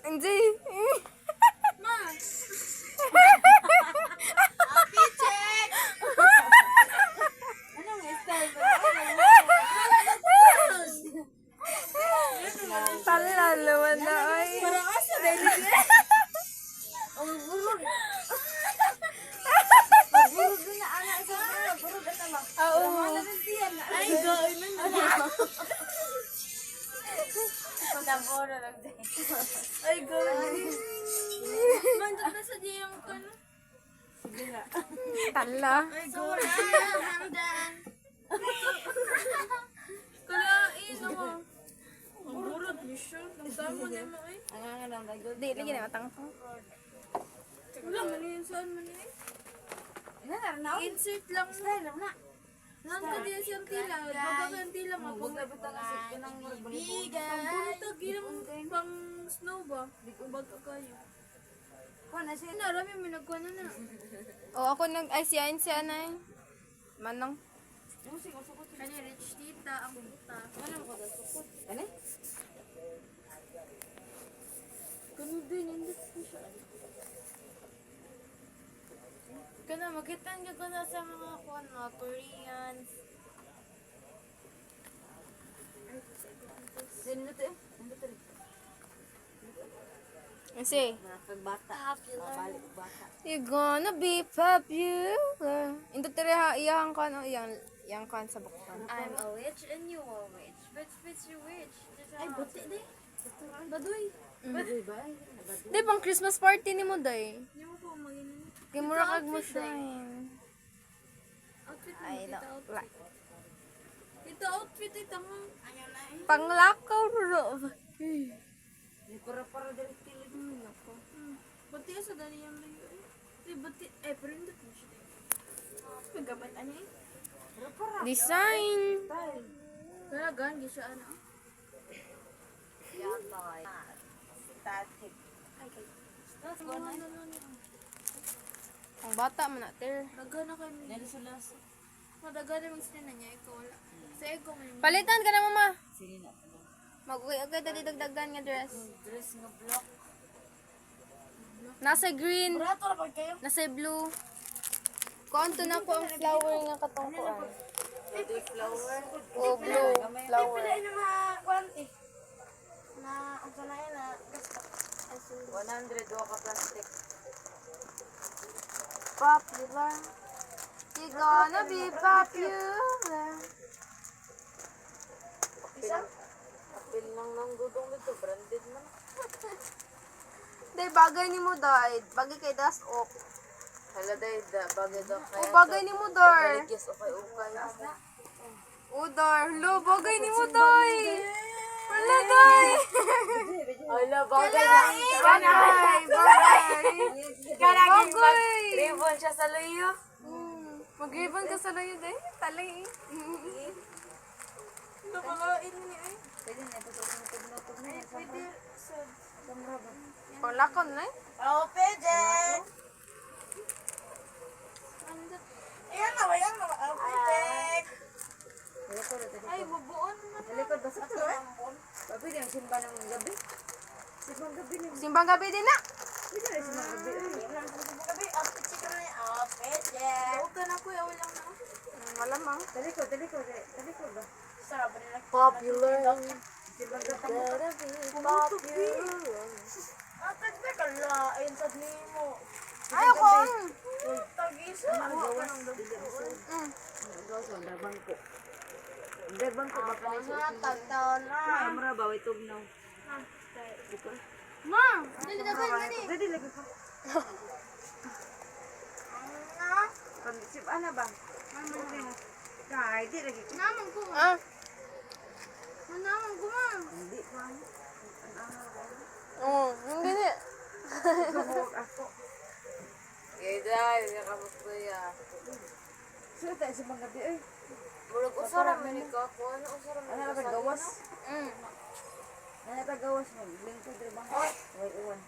Hindi. Ma! Anong style ba? Tala naman na ay. Parang asa dahil Ang bulog. Magburog din na anak sa mga. Burog at ama. Oo. ay gawin na na. Naboro lang din. Ay gawin. Mandot na sa diyang ko na. Sige nga. Tala. Ay gawin. Hamdan. Kalain ako. Ang burot niyo siya. Ang tama niya mo eh. Ang nga lang dagod. Di, lagi na matangtang. Wala man yun saan man eh. Inaranaw. Insert lang na. Style na. Nanta din siyang tila. Baga kang tila mo. Buga bita na sa pinang Ang buntag ilang pang snow ba? Baga kayo. Kuha siya. Narami may nagkuha na na. O ako ay siyain siya na eh. Manang. Kanya rich tita ang puta. Ano ko daw sukot? Ano? Kano din, hindi ko siya. Kana magitan ka ko na sa mga kuan mga Koreans. Sino to eh? Ano to? Kasi, Pagbata. Pabalik bata. you gonna be popular. Ito tira ha, iyang kan o iyang kan sa buktan. I'm a witch and you a witch. But you witch. Ay, buti di. Baduy. Baduy ba? Di, pang Christmas party ni mo, day. Hindi mo po maging Kaya mura kag mo shine. outfit mo. Ay, no. Ito outfit ay tangang. Ayaw na eh. Panglakaw, bro. Di para dali kilid mo. Nako. Buti sa dali yung layo eh. Di, buti. Eh, pero hindi ko siya. Paggabat ano eh. Para. Design. Style. Kaya gan, di siya ano. Yatoy. Static. Ay, kay. Let's go Ano, na. ano, ano. Ang bata man natin. Daga na kami. Sulas. Madaga na yung sinina niya. Ikaw wala. Sa ego may Palitan ka na, mama. Sige na. Mag-uwi-uwi dali dagdagan nga dress. Dress nga block. Nasa green, Brato na pag kayo. nasa blue. Kuanto na ko ang flower nga katungkuan. Ito flower. O blue flower. Pila yung mga kwanti. Na, ang sanay na. 100 ka plastic. Popular. You gonna be popular. Apil nang gudong dito. Branded man. Day, bagay ni mo, day. Bagay kay Das Ok. Hala day, bagay daw O, bagay ni mo, dar. Baligis o kay ukay. O, dar. Lo, bagay ni mo, day. Wala, day. Hala, bagay Bagay, bagay. Bagay. Ribbon siya sa luyo. Mag-ribbon ka sa layo, day. Talay. Napakain niya eh. Pwede na, tutugnog na. Pwede sa... Panglakon na eh. Oh, pwede! Ayan na, ayan na. Oh, pwede! Ay, bubuon na. Likod ba sa ito eh? Pwede ang simba ng gabi. Simbang gabi niyo. Simbang gabi din na. Pwede na simbang gabi. Gabi, outfit siya na eh. Oh, pwede! Lautan ako, yaw lang na. Malamang. Talikod ba? Sarap nila. Popular. Simbang gabi. Popular. Atag na kalain sa nimo. Ayoko. Tag-isa. Gawas ang darbang ko. Ang darbang ko baka na siya. Tagtaon na. Kamera ba? Wait, tugnaw. Ma! Dali na kayo gani. Dali, lagi ko. Pag-sip, ano ba? Kahit, di lagi ko. Naman ko. Ah. Naman ko, ma. Hindi pa. Oo, hindi na. Sumuwag ako. Gayday, nakamot ko ya. Sino tayo sa mga gabi eh? Murag usara man ikaw ko. Ano usara man ikaw? Ano gawas? Ano gawas mo? Lingkod rin ba? Wait, uwan.